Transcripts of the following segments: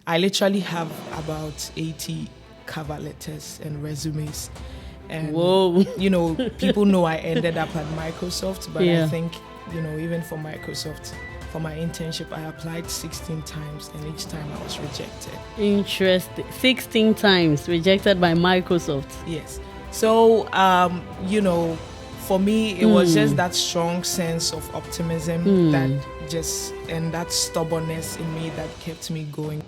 I literally have about 80 cover letters and resumes. And, Whoa. People know I ended up at Microsoft, but Yeah. I think, even for Microsoft, for my internship, I applied 16 times, and each time I was rejected. Interesting. 16 times rejected by Microsoft. Yes. So, for me, it was just that strong sense of optimism and that stubbornness in me that kept me going.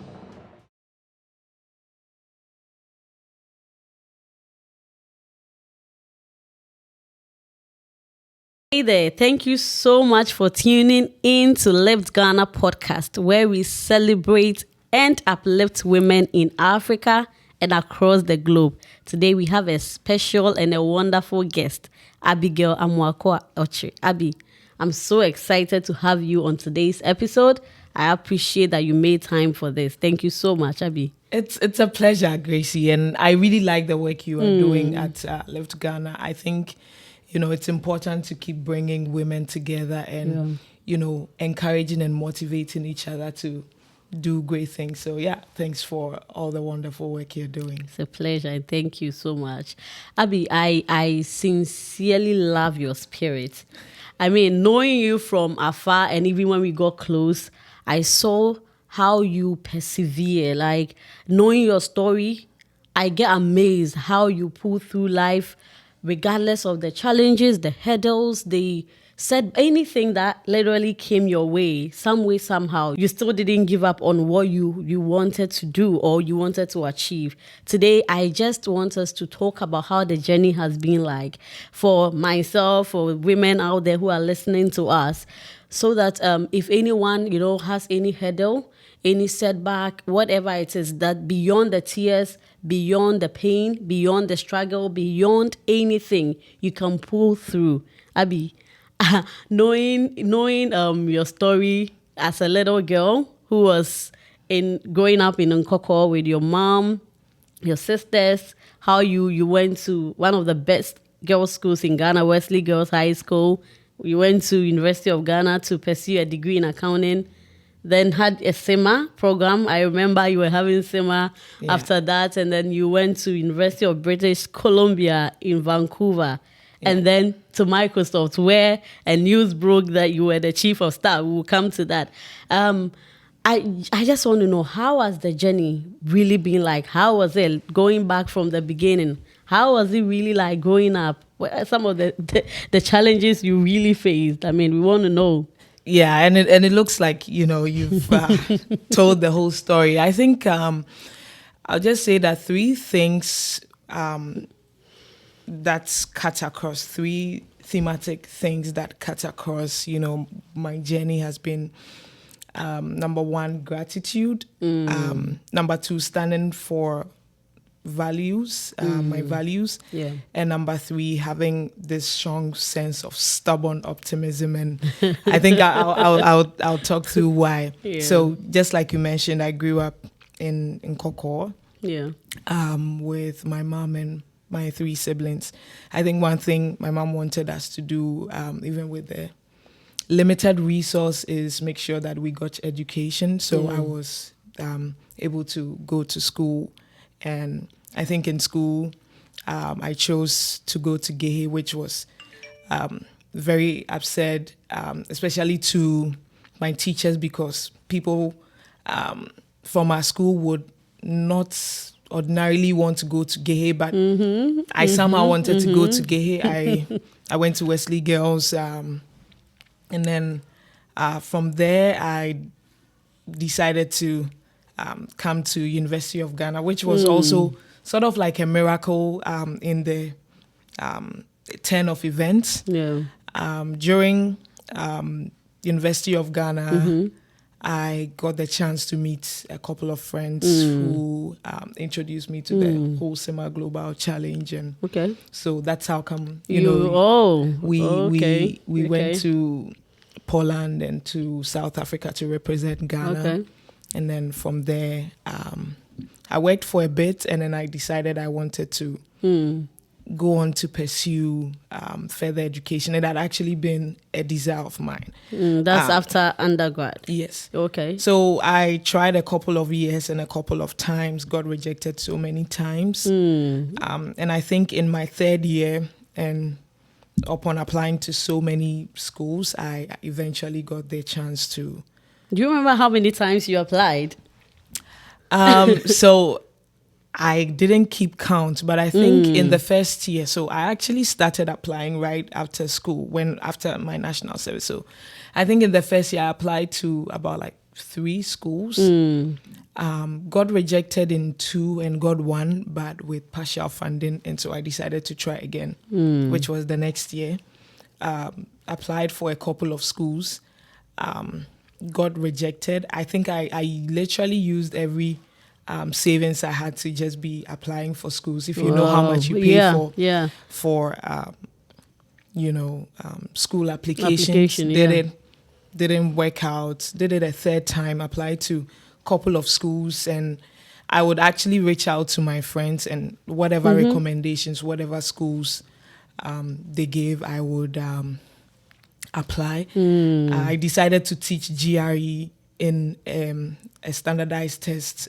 Hey there, thank you so much for tuning in to Lift Ghana podcast, where we celebrate and uplift women in Africa and across the globe. Today we have a special and a wonderful guest, Abigail Amoakoa Okyere. Abby, I'm so excited to have you on today's episode. I appreciate that you made time for this. Thank you so much, Abby. It's a pleasure, Gracie, and I really like the work you are doing at Lift Ghana. I think it's important to keep bringing women together and, encouraging and motivating each other to do great things. So, thanks for all the wonderful work you're doing. It's a pleasure, and thank you so much. Abby, I sincerely love your spirit. I mean, knowing you from afar, and even when we got close, I saw how you persevere. Like, knowing your story, I get amazed how you pull through life regardless of the challenges, the hurdles, anything that literally came your way, some way, somehow, you still didn't give up on what you wanted to do or you wanted to achieve. Today, I just want us to talk about how the journey has been like for myself, for women out there who are listening to us, so that if anyone, has any hurdle, any setback, whatever it is, that beyond the tears, beyond the pain, beyond the struggle, beyond anything, you can pull through. Abby, knowing your story as a little girl who was growing up in Nkoko with your mom, your sisters, how you went to one of the best girls' schools in Ghana, Wesley Girls High School. You went to University of Ghana to pursue a degree in accounting. Then had a SEMA program. I remember you were having SEMA after that. And then you went to University of British Columbia in Vancouver. Yeah. And then to Microsoft, where a news broke that you were the chief of staff. We will come to that. I just want to know, how has the journey really been like? How was it going back from the beginning? How was it really like growing up? What are some of the challenges you really faced? I mean, we want to know. Yeah, and it looks like, you've told the whole story. I think I'll just say that three things that's cut across, three thematic things that cut across, my journey has been, number one, gratitude. Number two, standing for values, my values. Yeah. And number three, having this strong sense of stubborn optimism. And I think I'll talk through why. Yeah. So just like you mentioned, I grew up in Nkoko. Yeah. With my mom and my three siblings. I think one thing my mom wanted us to do, even with the limited resource, is make sure that we got education. So I was able to go to school. And I think in school, I chose to go to Gehe, which was very absurd, especially to my teachers, because people from our school would not ordinarily want to go to Gehe, but I somehow wanted to go to Gehe. I went to Wesley Girls, and then from there I decided to come to University of Ghana, which was also sort of like a miracle in the turn of events. Yeah. During University of Ghana, I got the chance to meet a couple of friends who introduced me to the whole SEMA Global Challenge, and so that's how come we went to Poland and to South Africa to represent Ghana. Okay. And then from there, I worked for a bit, and then I decided I wanted to go on to pursue further education. It had actually been a desire of mine. That's after undergrad? Yes. Okay. So I tried a couple of years and a couple of times, got rejected so many times. And I think in my third year, and upon applying to so many schools, I eventually got the chance to. Do you remember how many times you applied? So I didn't keep count, but I think in the first year, so I actually started applying right after school, after my national service. So I think in the first year I applied to about like 3 schools, got rejected in 2 and got 1, but with partial funding. And so I decided to try again, which was the next year. Applied for a couple of schools, got rejected. I think I literally used every savings I had to just be applying for schools. If you know how much you pay for school applications, didn't work out. Did it a third time, applied to a couple of schools, and I would actually reach out to my friends, and whatever recommendations, whatever schools they gave, I would apply. I decided to teach GRE in a standardized test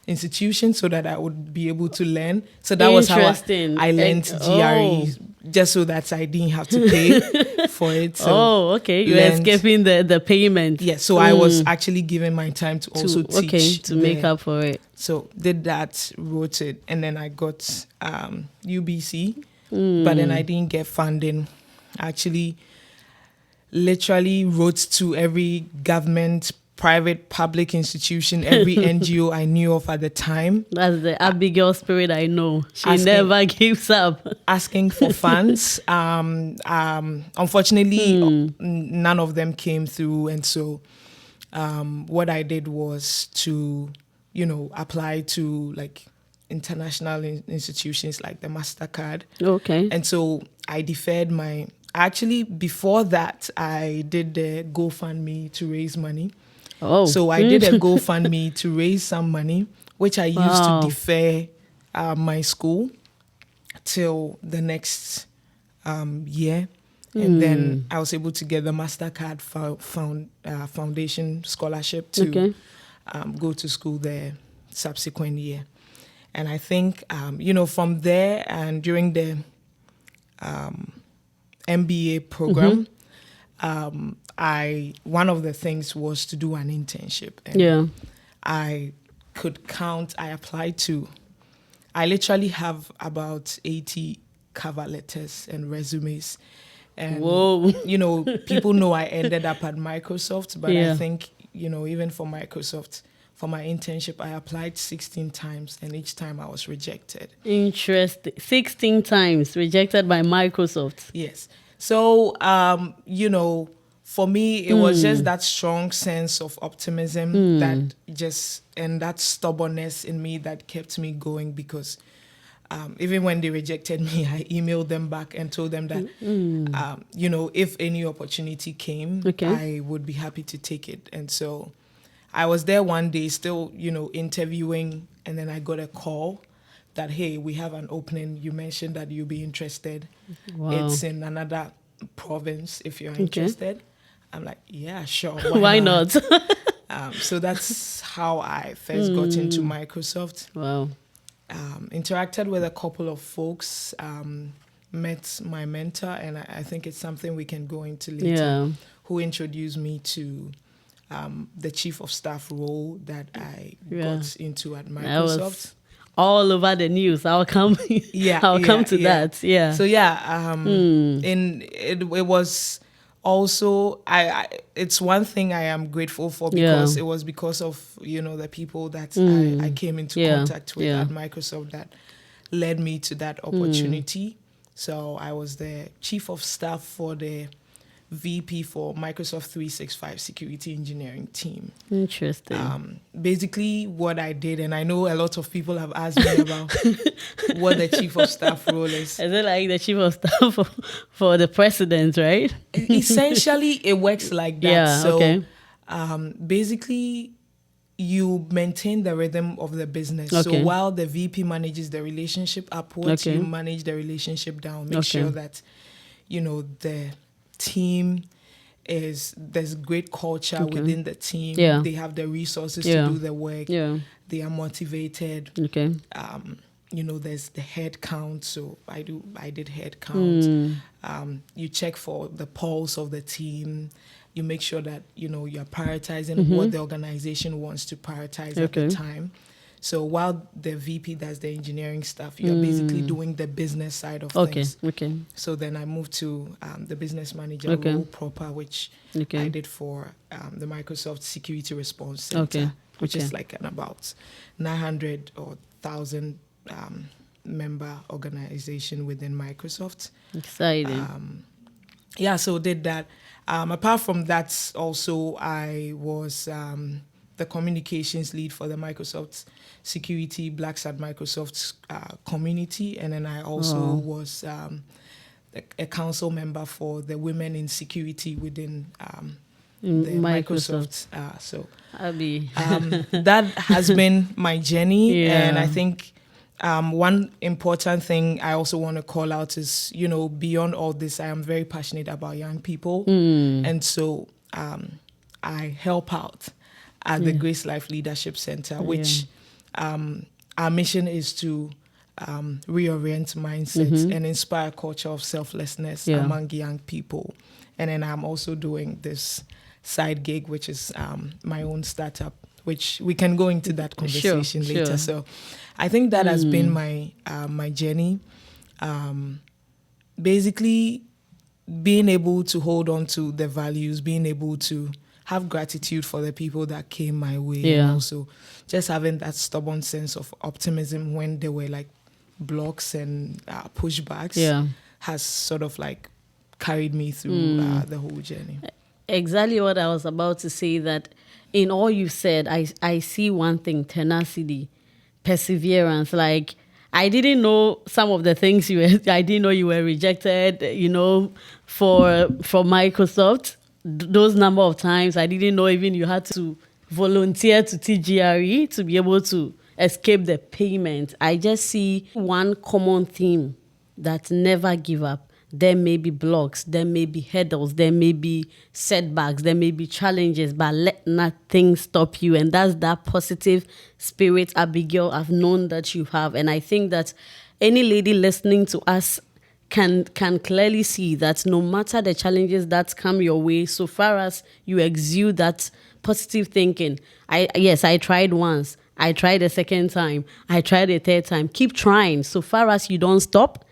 institution so that I would be able to learn. So that was how I learned GRE, just so that I didn't have to pay for it. So okay. You were escaping the payment. Yeah, so I was actually given my time to also teach. To make up for it. So did that, wrote it, and then I got UBC, but then I didn't get funding. Actually, literally wrote to every government, private, public institution, every NGO I knew of at the time. That's the Abigail spirit I know. She never gives up. Asking for funds. Unfortunately, none of them came through. And so what I did was to, apply to like international institutions like the MasterCard. Okay. And so I deferred actually, before that, I did the GoFundMe to raise money. So I did a GoFundMe to raise some money, which I used to defer my school till the next year. And then I was able to get the MasterCard Foundation scholarship to go to school the subsequent year. And I think, from there and during the MBA program, one of the things was to do an internship. And I could count, I literally have about 80 cover letters and resumes. And, people know I ended up at Microsoft, but I think, even for Microsoft, for my internship, I applied 16 times, and each time I was rejected. Interesting. 16 times rejected by Microsoft. Yes. So, for me, it was just that strong sense of optimism and that stubbornness in me that kept me going, because even when they rejected me, I emailed them back and told them that, if any opportunity came, I would be happy to take it. And so I was there one day still, interviewing, and then I got a call that, hey, we have an opening. You mentioned that you'll be interested. Wow. It's in another province if you're interested. I'm like, yeah, sure. Why not? So that's how I first got into Microsoft. Wow. Interacted with a couple of folks, met my mentor, and I think it's something we can go into later, who introduced me to the chief of staff role that I got into at Microsoft. That was all over the news. I'll come to that. Yeah. So it was also it's one thing I am grateful for, because it was because of the people that I came into contact with at Microsoft that led me to that opportunity. So I was the chief of staff for the VP for Microsoft 365 security engineering team. Interesting. Basically what I did, and I know a lot of people have asked me about what the chief of staff role is. Is it like the chief of staff for the president, right? Essentially, it works like that. Yeah, so basically, you maintain the rhythm of the business. Okay. So while the VP manages the relationship upwards, Okay. you manage the relationship down. Make Okay. sure that, the team there's great culture within the team. Yeah. They have the resources Yeah. to do the work. Yeah. They are motivated. Okay. There's the head count. So I did head count. You check for the pulse of the team. You make sure that, you're prioritizing what the organization wants to prioritize at the time. So while the VP does the engineering stuff, you're basically doing the business side of things. Okay. So then I moved to the business manager role proper, which I did for the Microsoft Security Response Center, which is like an about 900 or 1,000 member organization within Microsoft. Exciting. So did that. Apart from that, also I was the communications lead for the Microsoft Security Blacks at Microsoft community, and then I also was a council member for the Women in Security within the Microsoft. Abby. That has been my journey, Yeah. and I think one important thing I also want to call out is, beyond all this, I am very passionate about young people, and so I help out at the Grace Life Leadership Center, which our mission is to reorient mindsets and inspire a culture of selflessness among young people. And then I'm also doing this side gig, which is my own startup, which we can go into that conversation later. Sure. So I think that has been my my journey. Basically, being able to hold on to the values, being able to have gratitude for the people that came my way, and also just having that stubborn sense of optimism when there were like blocks and pushbacks has sort of like carried me through the whole journey. Exactly what I was about to say, that in all you said, I see one thing: tenacity, perseverance. Like, I didn't know some of the things I didn't know you were rejected, for Microsoft. Those number of times, I didn't know even you had to volunteer to TGRE to be able to escape the payment. I just see one common theme: that never give up. There may be blocks, there may be hurdles, there may be setbacks, there may be challenges, but let nothing stop you. And that's that positive spirit, Abigail, I've known that you have. And I think that any lady listening to us can clearly see that no matter the challenges that come your way, so far as you exude that positive thinking. I tried once, I tried a second time, I tried a third time. Keep trying. So far as you don't stop,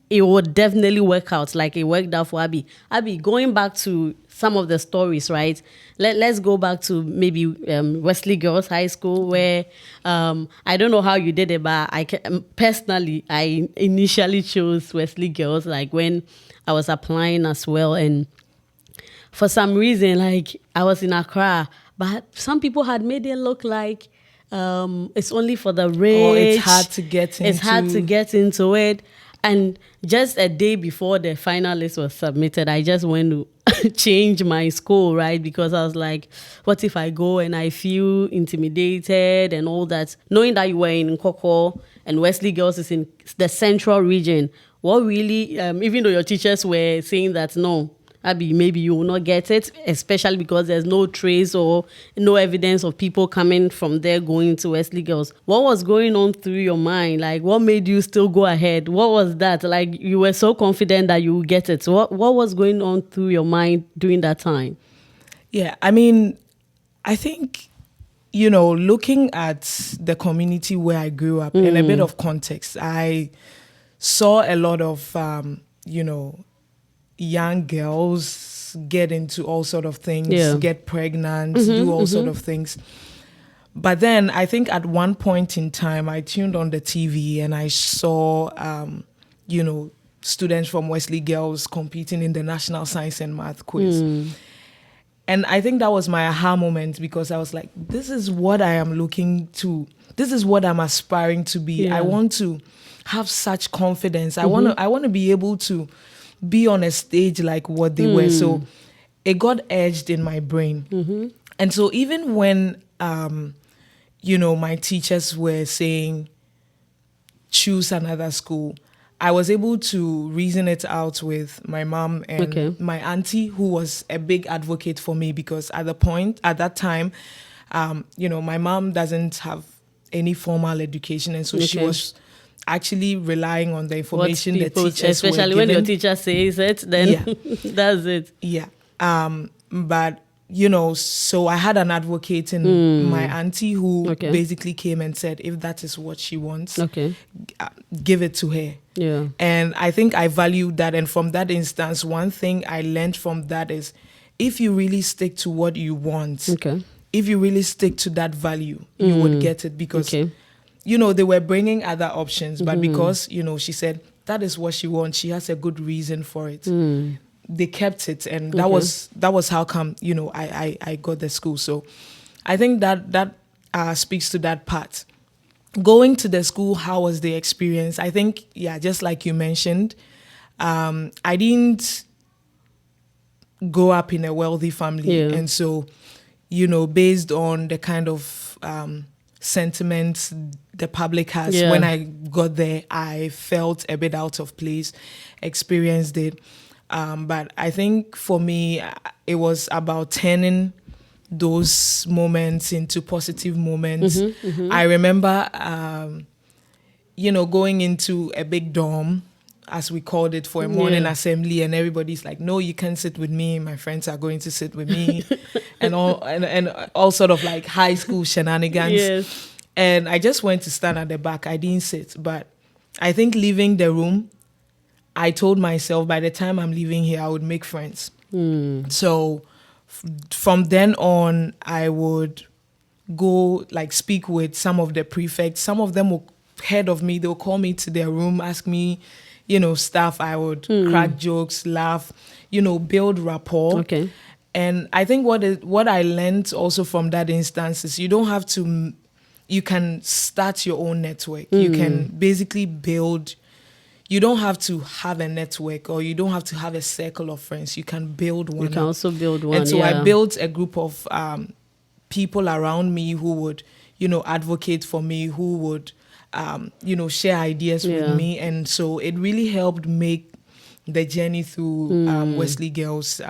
it will definitely work out like it worked out for Abby. Abby, going back to some of the stories, right? Let's go back to maybe Wesley Girls High School, where I don't know how you did it, but personally, I initially chose Wesley Girls, like when I was applying as well. And for some reason, like I was in Accra, but some people had made it look like it's only for the rich. Or it's hard to get into. It's hard to get into it. And just a day before the final list was submitted, I just went to change my school, right? Because I was like, what if I go and I feel intimidated and all that? Knowing that you were in Nkoko and Wesley Girls is in the central region, what really, even though your teachers were saying that, no, Abby, maybe you will not get it, especially because there's no trace or no evidence of people coming from there going to Wesley Girls. What was going on through your mind? Like, what made you still go ahead? What was that? Like, you were so confident that you would get it. So what was going on through your mind during that time? Yeah, I mean, I think, looking at the community where I grew up, in a bit of context, I saw a lot of, young girls get into all sort of things, get pregnant, do all sort of things. But then I think at one point in time, I tuned on the TV and I saw, students from Wesley Girls competing in the National Science and Math quiz. And I think that was my aha moment, because I was like, this is what I am looking to. This is what I'm aspiring to be. I want to have such confidence. I want to be able to be on a stage like what they were. So it got edged in my brain. And so even when my teachers were saying, choose another school, I was able to reason it out with my mom and my auntie, who was a big advocate for me, because at that time, my mom doesn't have any formal education, and so she was actually relying on the information the teachers especially were when your given. teacher says it, then that's it. Yeah. But so I had an advocate in my auntie who basically came and said, if that is what she wants, give it to her. Yeah. And I think I valued that. And from that instance, one thing I learned from that is, if you really stick to what you want, if you really stick to that value, you would get it. Because, they were bringing other options, but because, she said that is what she wants, she has a good reason for it. They kept it, and that was how come I got the school. So I think that speaks to that part. Going to the school, how was the experience? I think just like you mentioned, I didn't grow up in a wealthy family, and so based on the kind of sentiments the public has, when I got there, I felt a bit out of place, experienced it. But I think for me, it was about turning those moments into positive moments. I remember, going into a big dorm, as we called it, for a morning assembly, and everybody's like, no, you can't sit with me. My friends are going to sit with me, and all sort of like high school shenanigans. Yes. And I just went to stand at the back. I didn't sit, but I think leaving the room, I told myself by the time I'm leaving here, I would make friends. So from then on, I would go speak with some of the prefects. Some of them will heard of me. They'll call me to their room, ask me, stuff. I would crack jokes, laugh, build rapport. And I think what I learned also from that instance is, you can start your own network. You can basically build. You don't have to have a network, or you don't have to have a circle of friends. You can build one. You can also build one. And so I built a group of people around me who would, advocate for me, who would, share ideas with me. And so it really helped make the journey through Wesley Girls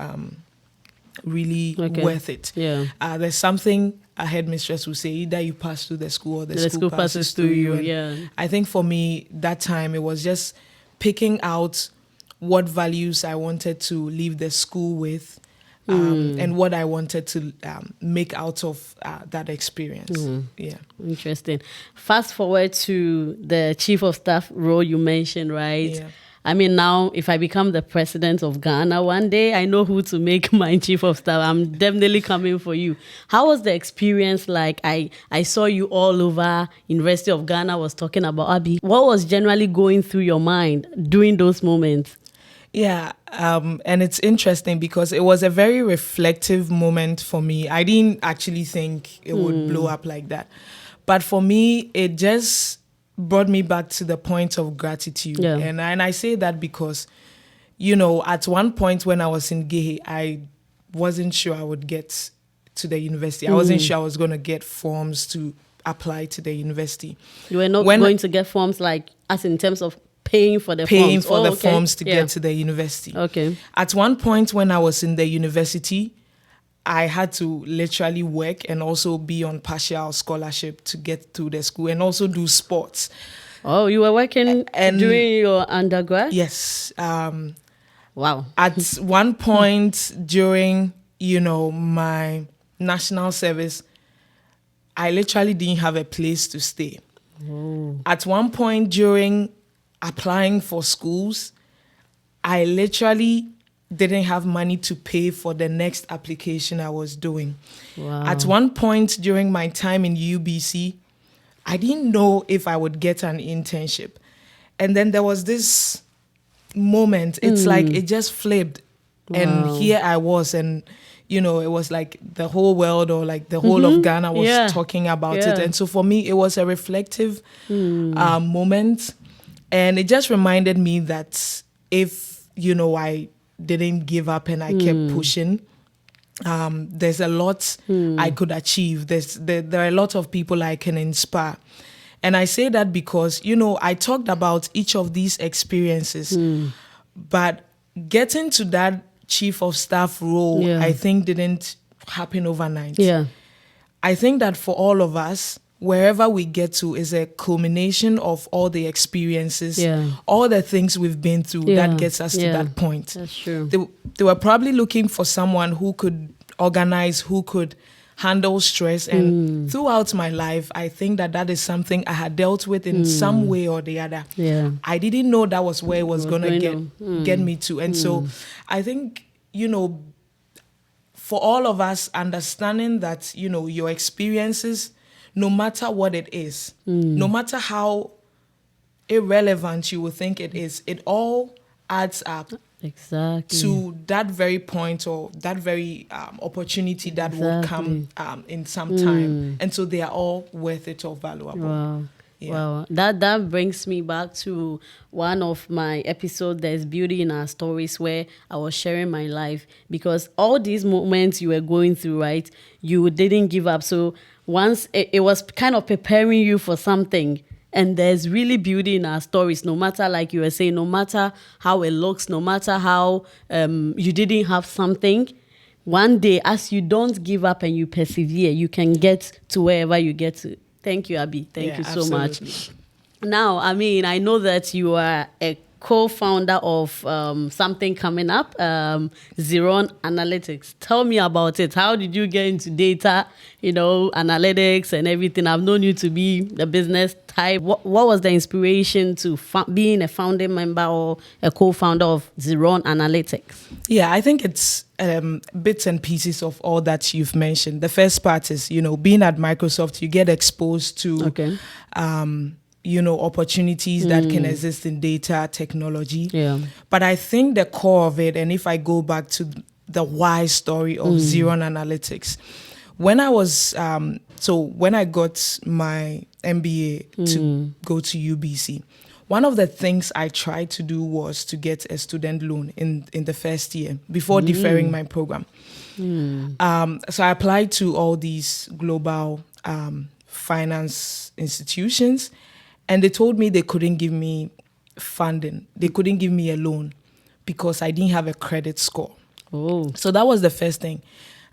really worth it. There's something a headmistress will say, either you pass through the school, or the school passes through you. And I think for me, that time, it was just picking out what values I wanted to leave the school with, and what I wanted to make out of that experience. Interesting. Fast forward to the chief of staff role you mentioned, right? I mean, now, if I become the president of Ghana one day, I know who to make my chief of staff. I'm definitely coming for you. How was the experience like? I saw you all over. University of Ghana was talking about Abi. What was generally going through your mind during those moments? And it's interesting because it was a very reflective moment for me. I didn't actually think it would blow up like that. But for me, it just brought me back to the point of gratitude. And I say that because, at one point when I was in Gehe, I wasn't sure I would get to the university. I wasn't sure I was going to get forms to apply to the university. You were not going to get forms as in terms of paying for the forms to get to the university. At one point when I was in the university, I had to literally work and also be on partial scholarship to get to the school, and also do sports. Oh, you were working during your undergrad? Yes. Wow. At one point during, my national service, I literally didn't have a place to stay. At one point during applying for schools, I literally didn't have money to pay for the next application I was doing. At one point during my time in UBC, I didn't know if I would get an internship. And then there was this moment, it's like it just flipped. And here I was, and it was like the whole world, or like the whole of Ghana was talking about it. And so for me, it was a reflective moment. And it just reminded me that if, I didn't give up and I kept pushing, There's a lot I could achieve. There are a lot of people I can inspire. And I say that because, I talked about each of these experiences, but getting to that chief of staff role, I think didn't happen overnight. Yeah. I think that for all of us, wherever we get to is a culmination of all the experiences, all the things we've been through that gets us to that point. That's true. They were probably looking for someone who could organize, who could handle stress. And throughout my life, I think that is something I had dealt with in some way or the other. Yeah. I didn't know that was where it was going to get me to. And so I think, for all of us, understanding that, your experiences, no matter what it is, no matter how irrelevant you will think it is, it all adds up to that very point or that very opportunity that will come in some time. And so they are all worth it or valuable. Wow. Yeah. Wow. That brings me back to one of my episodes, There's Beauty in Our Stories, where I was sharing my life, because all these moments you were going through, right, you didn't give up. So once it was kind of preparing you for something. And there's really beauty in our stories, no matter, like you were saying, no matter how it looks, no matter how you didn't have something. One day, as you don't give up and you persevere, you can get to wherever you get to. Thank you, Abby. Thank you so much. Now, I know that you are a co-founder of something coming up, Zerone Analytics. Tell me about it. How did you get into data, analytics and everything? I've known you to be the business type. What was the inspiration to being a founding member or a co-founder of Zerone Analytics? Yeah, I think it's bits and pieces of all that you've mentioned. The first part is, being at Microsoft, you get exposed to opportunities that can exist in data technology. Yeah. But I think the core of it, and if I go back to the why story of Zerone Analytics, when I was, when I got my MBA to go to UBC, one of the things I tried to do was to get a student loan in the first year before deferring my program. So I applied to all these global finance institutions, and they told me they couldn't give me funding. They couldn't give me a loan because I didn't have a credit score. Oh. So that was the first thing.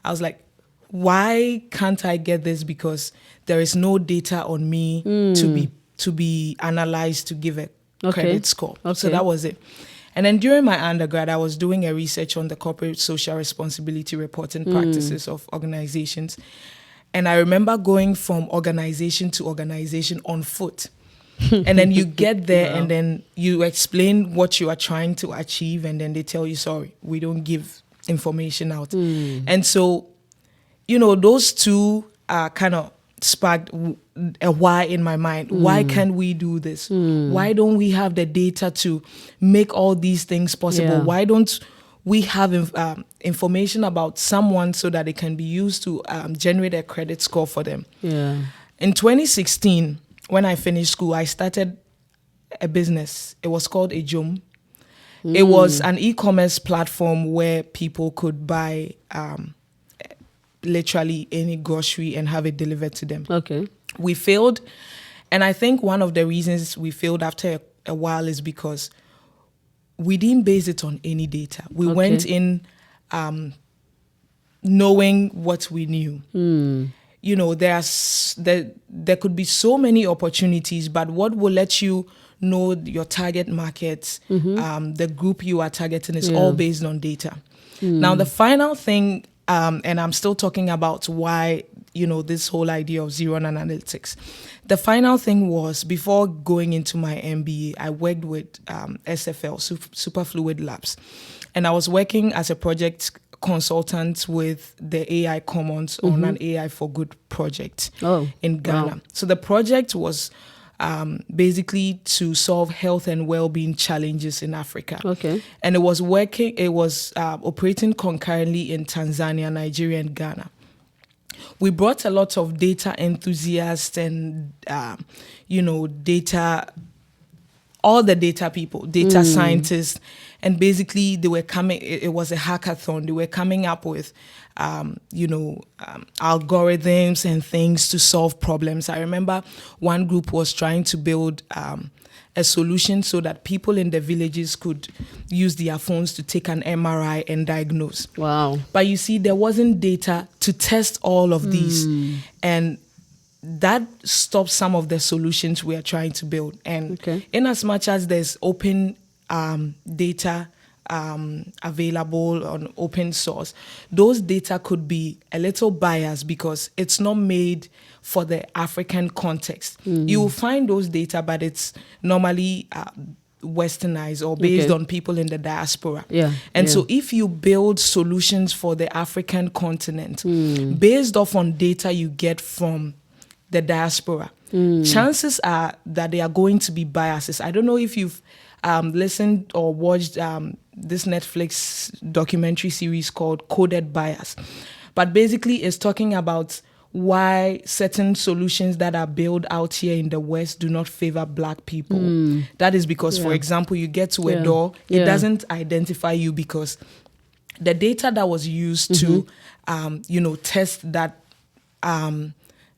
I was like, why can't I get this? Because there is no data on me to be analyzed to give a credit score. Okay. So that was it. And then during my undergrad, I was doing a research on the corporate social responsibility reporting practices of organizations. And I remember going from organization to organization on foot. And then you get there and then you explain what you are trying to achieve, and then they tell you, sorry, we don't give information out. And so, those two kind of sparked a why in my mind. Why can't we do this? Why don't we have the data to make all these things possible? Yeah. Why don't we have information about someone so that it can be used to generate a credit score for them? Yeah. In 2016, when I finished school, I started a business. It was called Ejom. It was an e-commerce platform where people could buy literally any grocery and have it delivered to them. Okay. We failed. And I think one of the reasons we failed after a while is because we didn't base it on any data. We went in knowing what we knew. There could be so many opportunities, but what will let you know your target markets, the group you are targeting is all based on data. Now, the final thing, and I'm still talking about why, this whole idea of Zerone Analytics. The final thing was, before going into my MBA, I worked with SFL, Superfluid Labs. And I was working as a project consultant with the AI Commons on an AI for Good project in Ghana. Wow. So the project was basically to solve health and well-being challenges in Africa. Okay. And it was operating concurrently in Tanzania, Nigeria, and Ghana. We brought a lot of data enthusiasts and, data all the data people, data scientists, and basically they were coming. It was a hackathon. They were coming up with, algorithms and things to solve problems. I remember one group was trying to build a solution so that people in the villages could use their phones to take an MRI and diagnose. Wow. But you see, there wasn't data to test all of these. And that stops some of the solutions we are trying to build. And in as much as there's open data available on open source, those data could be a little biased because it's not made for the African context. You will find those data, but it's normally westernized or based on people in the diaspora. So if you build solutions for the African continent based off on data you get from the diaspora, chances are that they are going to be biases. I don't know if you've listened or watched this Netflix documentary series called Coded Bias. But basically it's talking about why certain solutions that are built out here in the West do not favor Black people. That is because, for example, you get to a door, it doesn't identify you because the data that was used to, test that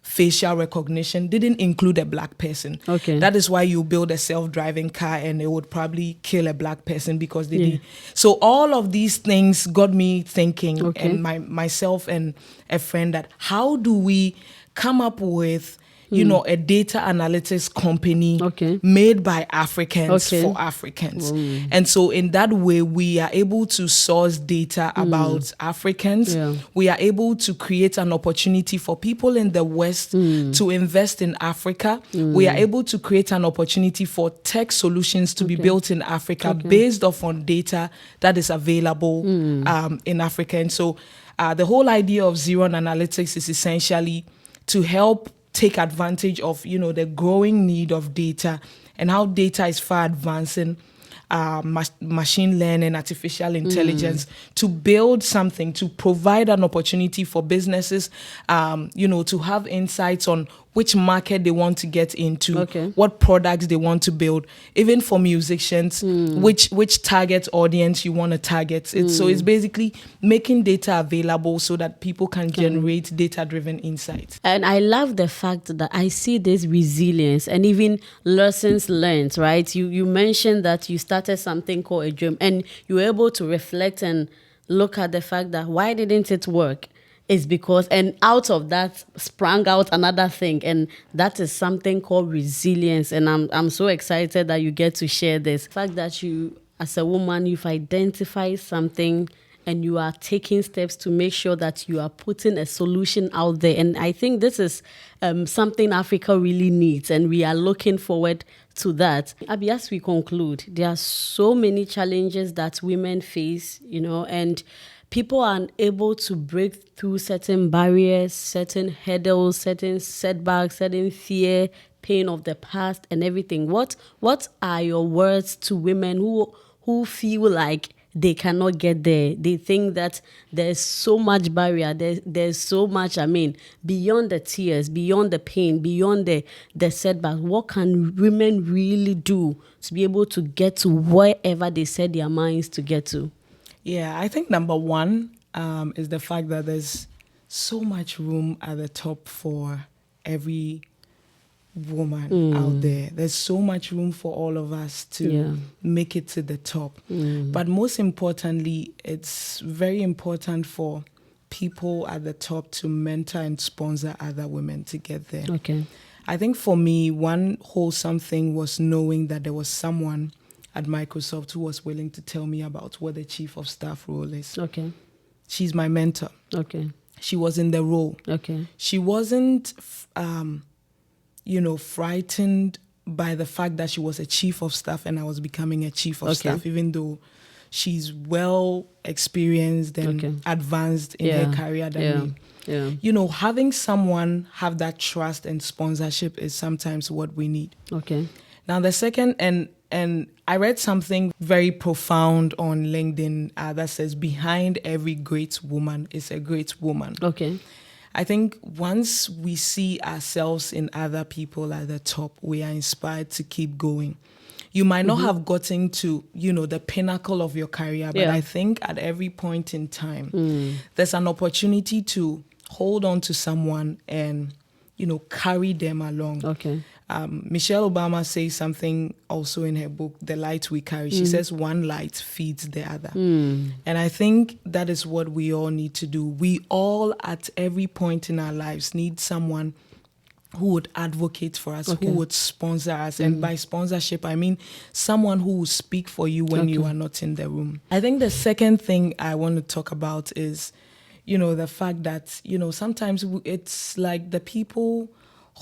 facial recognition didn't include a Black person. That is why you build a self-driving car and it would probably kill a Black person because they did. So all of these things got me thinking, and myself and a friend, that how do we come up with a data analytics company made by Africans for Africans. And so in that way, we are able to source data about Africans. We are able to create an opportunity for people in the West to invest in Africa. We are able to create an opportunity for tech solutions to be built in Africa based off on data that is available in Africa. And so the whole idea of Zerone Analytics is essentially to help take advantage of, the growing need of data and how data is far advancing, machine learning, artificial intelligence, to build something, to provide an opportunity for businesses, to have insights on which market they want to get into, what products they want to build, even for musicians, which target audience you want to target. So it's basically making data available so that people can generate data-driven insights. And I love the fact that I see this resilience and even lessons learned, right? You mentioned that you started something called a dream and you were able to reflect and look at the fact that why didn't it work? Is because, and out of that sprang out another thing, and that is something called resilience. And I'm so excited that you get to share this. The fact that you, as a woman, you've identified something and you are taking steps to make sure that you are putting a solution out there. And I think this is something Africa really needs, and we are looking forward to that. Abi, as we conclude, there are so many challenges that women face, and people are unable to break through certain barriers, certain hurdles, certain setbacks, certain fear, pain of the past and everything. What are your words to women who feel like they cannot get there? They think that there's so much barrier, there's so much, beyond the tears, beyond the pain, beyond the setback. What can women really do to be able to get to wherever they set their minds to get to? Yeah, I think number one is the fact that there's so much room at the top for every woman out there. There's so much room for all of us to make it to the top. But most importantly, it's very important for people at the top to mentor and sponsor other women to get there. I think for me, one wholesome thing was knowing that there was someone at Microsoft who was willing to tell me about what the chief of staff role is. She's my mentor. She was in the role. She wasn't, frightened by the fact that she was a chief of staff and I was becoming a chief of staff, even though she's well experienced and advanced in her career than me. Having someone have that trust and sponsorship is sometimes what we need. Now, the second, and I read something very profound on LinkedIn that says, behind every great woman is a great woman. I think once we see ourselves in other people at the top, we are inspired to keep going. you might not have gotten to, the pinnacle of your career, but I think at every point in time, there's an opportunity to hold on to someone and, carry them along. Okay. Michelle Obama says something also in her book, The Light We Carry. She says one light feeds the other. And I think that is what we all need to do. We all, at every point in our lives, need someone who would advocate for us, who would sponsor us. And by sponsorship, I mean someone who will speak for you when you are not in the room. I think the second thing I want to talk about is, the fact that, sometimes it's like the people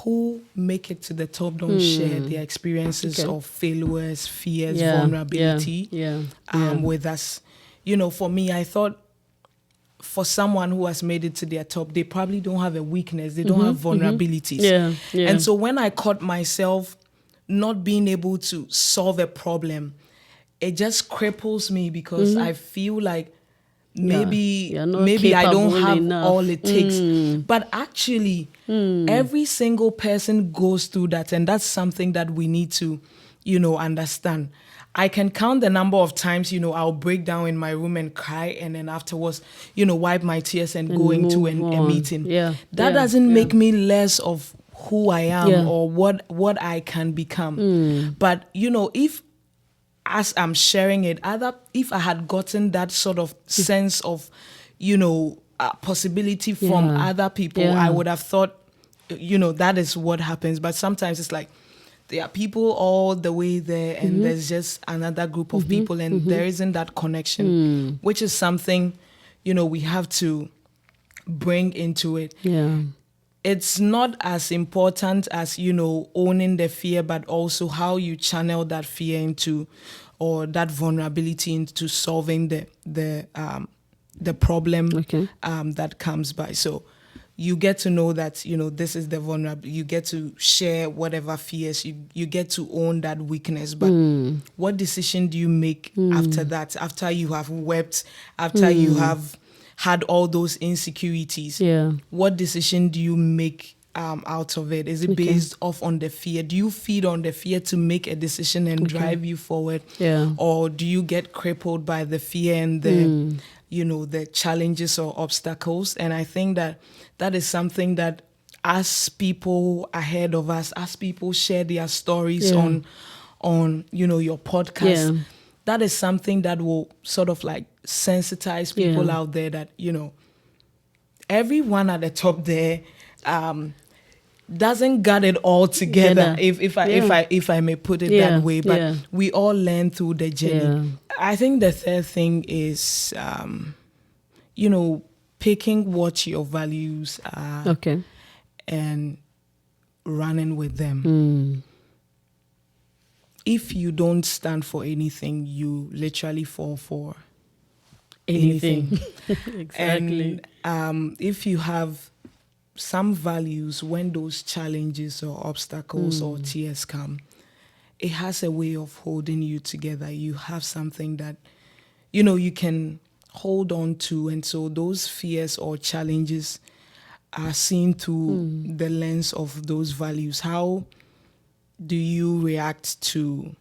who make it to the top don't share their experiences of failures, fears, vulnerability with us. For me, I thought for someone who has made it to their top, they probably don't have a weakness. They don't have vulnerabilities. And so when I caught myself not being able to solve a problem, it just cripples me because I feel like maybe I don't have enough. All it takes. But actually, every single person goes through that. And that's something that we need to, understand. I can count the number of times, I'll break down in my room and cry. And then afterwards, wipe my tears and go into a meeting. That doesn't make me less of who I am or what I can become. But, if as I'm sharing it, if I had gotten that sort of sense of, possibility from other people, I would have thought, that is what happens. But sometimes it's like there are people all the way there and there's just another group of people and there isn't that connection, which is something, we have to bring into it. It's not as important as, owning the fear, but also how you channel that fear into, or that vulnerability into solving the problem that comes by. So you get to know that, this is the vulnerable. You get to share whatever fears. You get to own that weakness. But what decision do you make after that? After you have wept, after you have had all those insecurities, what decision do you make out of it? Is it based off on the fear? Do you feed on the fear to make a decision and drive you forward? Or do you get crippled by the fear and the, the challenges or obstacles? And I think that is something that as people ahead of us, as people share their stories on your podcast, that is something that will sort of like sensitize people out there that, everyone at the top there doesn't got it all together, if I may put it that way. But we all learn through the journey. I think the third thing is, picking what your values are and running with them. If you don't stand for anything, you literally fall for anything. Exactly. And if you have some values, when those challenges or obstacles or tears come, it has a way of holding you together. You have something that, you can hold on to. And so those fears or challenges are seen through the lens of those values. How do you react to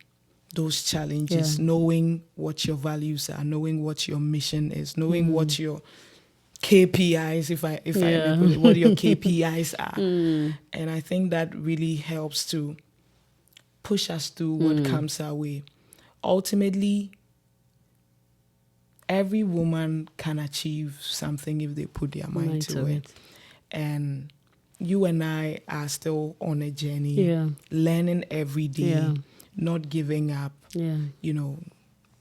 those challenges, knowing what your values are, knowing what your mission is, knowing what your KPIs, what your KPIs are. And I think that really helps to push us through what comes our way. Ultimately, every woman can achieve something if they put their mind to it. And you and I are still on a journey, learning every day, not giving up,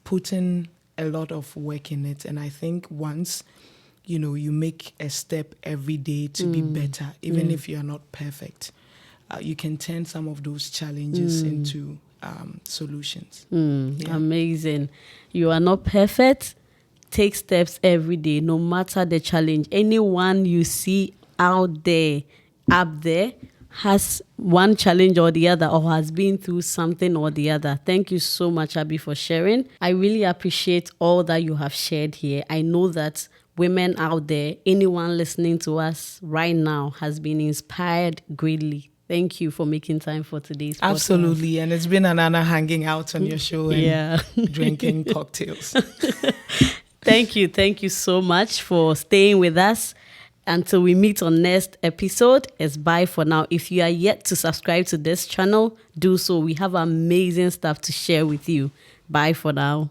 putting a lot of work in it. And I think once, you make a step every day to be better, even if you're not perfect, you can turn some of those challenges into solutions. Amazing. You are not perfect. Take steps every day, no matter the challenge. Anyone you see out there, up there, has one challenge or the other, or has been through something or the other. Thank you so much, Abby, for sharing. I really appreciate all that you have shared here. I know that women out there, anyone listening to us right now, has been inspired greatly. Thank you for making time for today's podcast. Absolutely. And it's been an honor hanging out on your show and drinking cocktails. Thank you. Thank you so much for staying with us. Until we meet on next episode, it's bye for now. If you are yet to subscribe to this channel, do so. We have amazing stuff to share with you. Bye for now.